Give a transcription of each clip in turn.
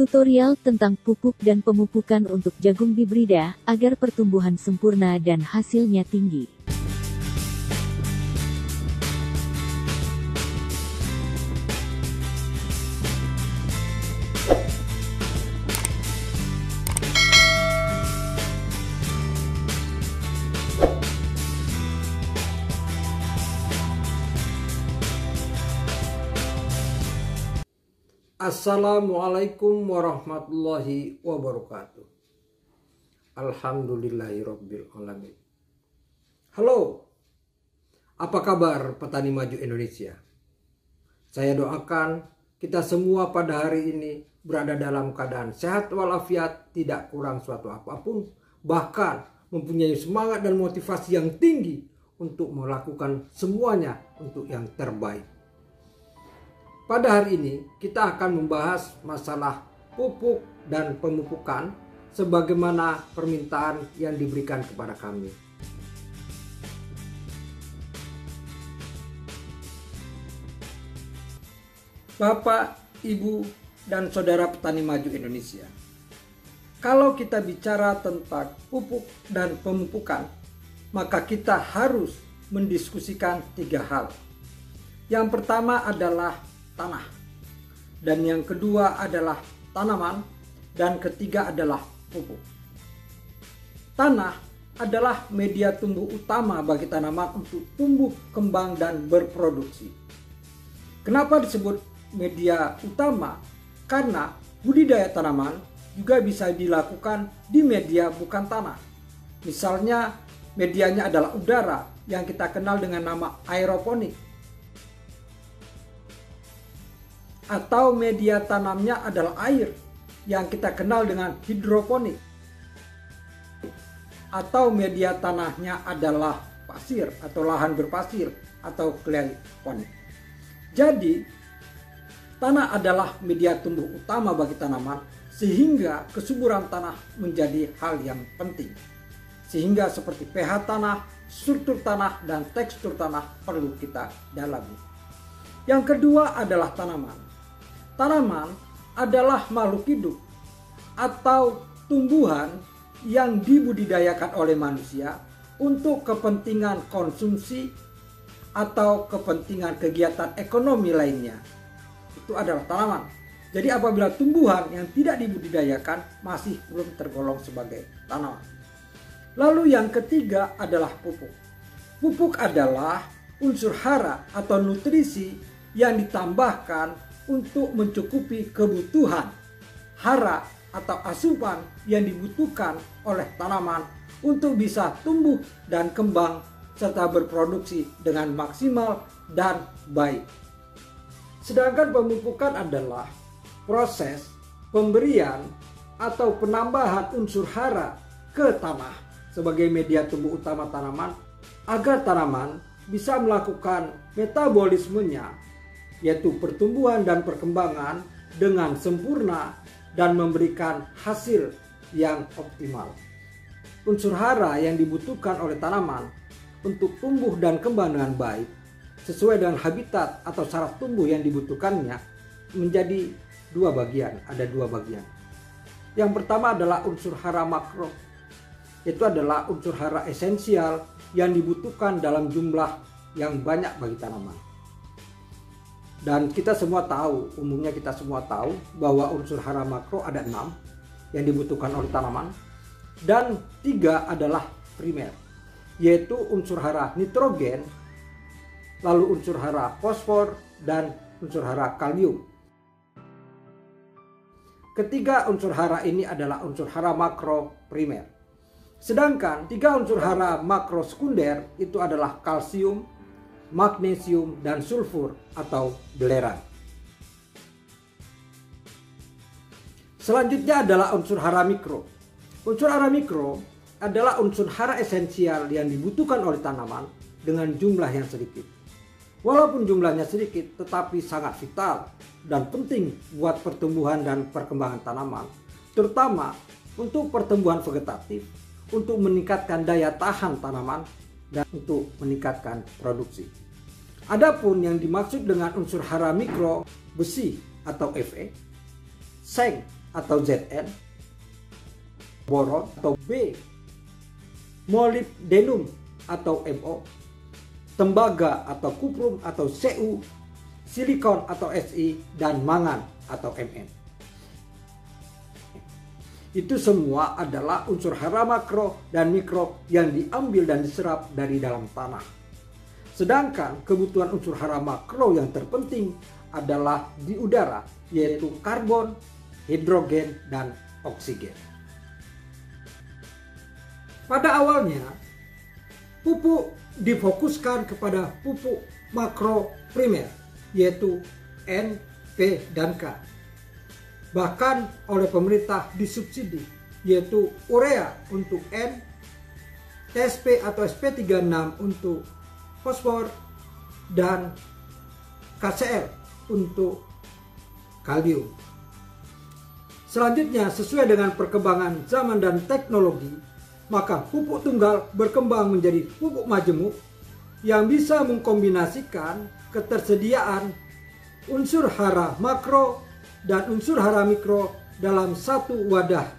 Tutorial tentang pupuk dan pemupukan untuk jagung hibrida agar pertumbuhan sempurna dan hasilnya tinggi. Assalamualaikum warahmatullahi wabarakatuh. Alhamdulillahirabbil alamin. Halo, apa kabar petani maju Indonesia? Saya doakan kita semua pada hari ini berada dalam keadaan sehat walafiat, tidak kurang suatu apapun, bahkan mempunyai semangat dan motivasi yang tinggi untuk melakukan semuanya untuk yang terbaik. Pada hari ini kita akan membahas masalah pupuk dan pemupukan sebagaimana permintaan yang diberikan kepada kami. Bapak, Ibu, dan Saudara petani maju Indonesia. Kalau kita bicara tentang pupuk dan pemupukan, maka kita harus mendiskusikan tiga hal. Yang pertama adalah tanah, dan yang kedua adalah tanaman, dan ketiga adalah pupuk. Tanah adalah media tumbuh utama bagi tanaman untuk tumbuh, kembang, dan berproduksi. Kenapa disebut media utama? Karena budidaya tanaman juga bisa dilakukan di media bukan tanah. Misalnya medianya adalah udara yang kita kenal dengan nama aeroponik, atau media tanamnya adalah air yang kita kenal dengan hidroponik, atau media tanahnya adalah pasir atau lahan berpasir atau clay ponik. Jadi tanah adalah media tumbuh utama bagi tanaman, sehingga kesuburan tanah menjadi hal yang penting. Sehingga seperti pH tanah, struktur tanah, dan tekstur tanah perlu kita dalami. Yang kedua adalah tanaman. Tanaman adalah makhluk hidup atau tumbuhan yang dibudidayakan oleh manusia untuk kepentingan konsumsi atau kepentingan kegiatan ekonomi lainnya. Itu adalah tanaman. Jadi apabila tumbuhan yang tidak dibudidayakan masih belum tergolong sebagai tanaman. Lalu yang ketiga adalah pupuk. Pupuk adalah unsur hara atau nutrisi yang ditambahkan untuk mencukupi kebutuhan hara atau asupan yang dibutuhkan oleh tanaman untuk bisa tumbuh dan kembang serta berproduksi dengan maksimal dan baik. Sedangkan pemupukan adalah proses pemberian atau penambahan unsur hara ke tanah sebagai media tumbuh utama tanaman agar tanaman bisa melakukan metabolismenya, yaitu pertumbuhan dan perkembangan dengan sempurna dan memberikan hasil yang optimal. Unsur hara yang dibutuhkan oleh tanaman untuk tumbuh dan kembang dengan baik sesuai dengan habitat atau saraf tumbuh yang dibutuhkannya menjadi dua bagian, ada dua bagian. Yang pertama adalah unsur hara makro, yaitu adalah unsur hara esensial yang dibutuhkan dalam jumlah yang banyak bagi tanaman. Dan kita semua tahu, umumnya kita semua tahu bahwa unsur hara makro ada 6 yang dibutuhkan oleh tanaman, dan 3 adalah primer, yaitu unsur hara nitrogen, lalu unsur hara fosfor, dan unsur hara kalium. Ketiga unsur hara ini adalah unsur hara makro primer. Sedangkan 3 unsur hara makro sekunder itu adalah kalsium, magnesium, dan sulfur atau belerang. Selanjutnya adalah unsur hara mikro. Unsur hara mikro adalah unsur hara esensial yang dibutuhkan oleh tanaman dengan jumlah yang sedikit. Walaupun jumlahnya sedikit, tetapi sangat vital dan penting buat pertumbuhan dan perkembangan tanaman, terutama untuk pertumbuhan vegetatif, untuk meningkatkan daya tahan tanaman, dan untuk meningkatkan produksi. Adapun yang dimaksud dengan unsur hara mikro, besi atau Fe, seng atau Zn, boron atau B, molybdenum atau Mo, tembaga atau kuprum atau Cu, silikon atau Si, dan mangan atau Mn. Itu semua adalah unsur hara makro dan mikro yang diambil dan diserap dari dalam tanah. Sedangkan kebutuhan unsur hara makro yang terpenting adalah di udara, yaitu karbon, hidrogen, dan oksigen. Pada awalnya, pupuk difokuskan kepada pupuk makro primer, yaitu N, P, dan K. Bahkan oleh pemerintah disubsidi, yaitu urea untuk N, TSP atau SP36 untuk fosfor, dan KCl untuk kalium. Selanjutnya, sesuai dengan perkembangan zaman dan teknologi, maka pupuk tunggal berkembang menjadi pupuk majemuk yang bisa mengkombinasikan ketersediaan unsur hara makro dan unsur hara mikro dalam satu wadah.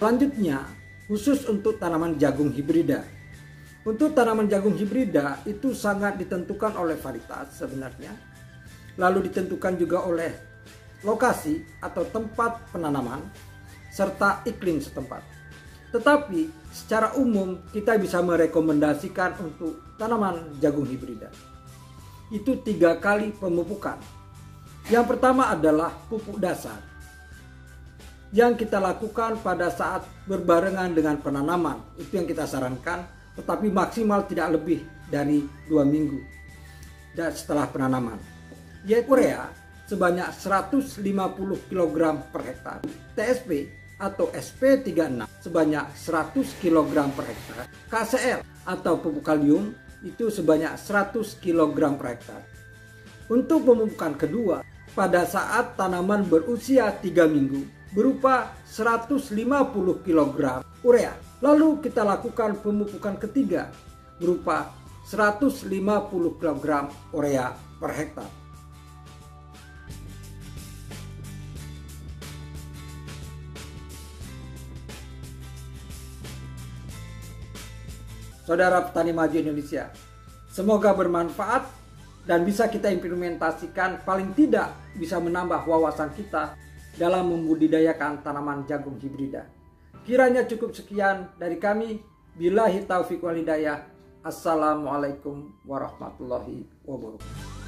Selanjutnya, khusus untuk tanaman jagung hibrida. Untuk tanaman jagung hibrida itu sangat ditentukan oleh varietas sebenarnya. Lalu ditentukan juga oleh lokasi atau tempat penanaman serta iklim setempat. Tetapi secara umum kita bisa merekomendasikan untuk tanaman jagung hibrida itu 3 kali pemupukan. Yang pertama adalah pupuk dasar yang kita lakukan pada saat berbarengan dengan penanaman. Itu yang kita sarankan, tetapi maksimal tidak lebih dari 2 minggu dan setelah penanaman. Yaitu urea sebanyak 150 kg per hektar, TSP atau SP36 sebanyak 100 kg per hektar, KCl atau pupuk kalium itu sebanyak 100 kg per hektar. Untuk pemupukan kedua, pada saat tanaman berusia 3 minggu berupa 150 kg urea. Lalu kita lakukan pemupukan ketiga berupa 150 kg urea per hektar. Saudara petani maju Indonesia, semoga bermanfaat dan bisa kita implementasikan, paling tidak bisa menambah wawasan kita dalam membudidayakan tanaman jagung hibrida. Kiranya cukup sekian dari kami. Billahi taufiq wal hidayah. Assalamualaikum warahmatullahi wabarakatuh.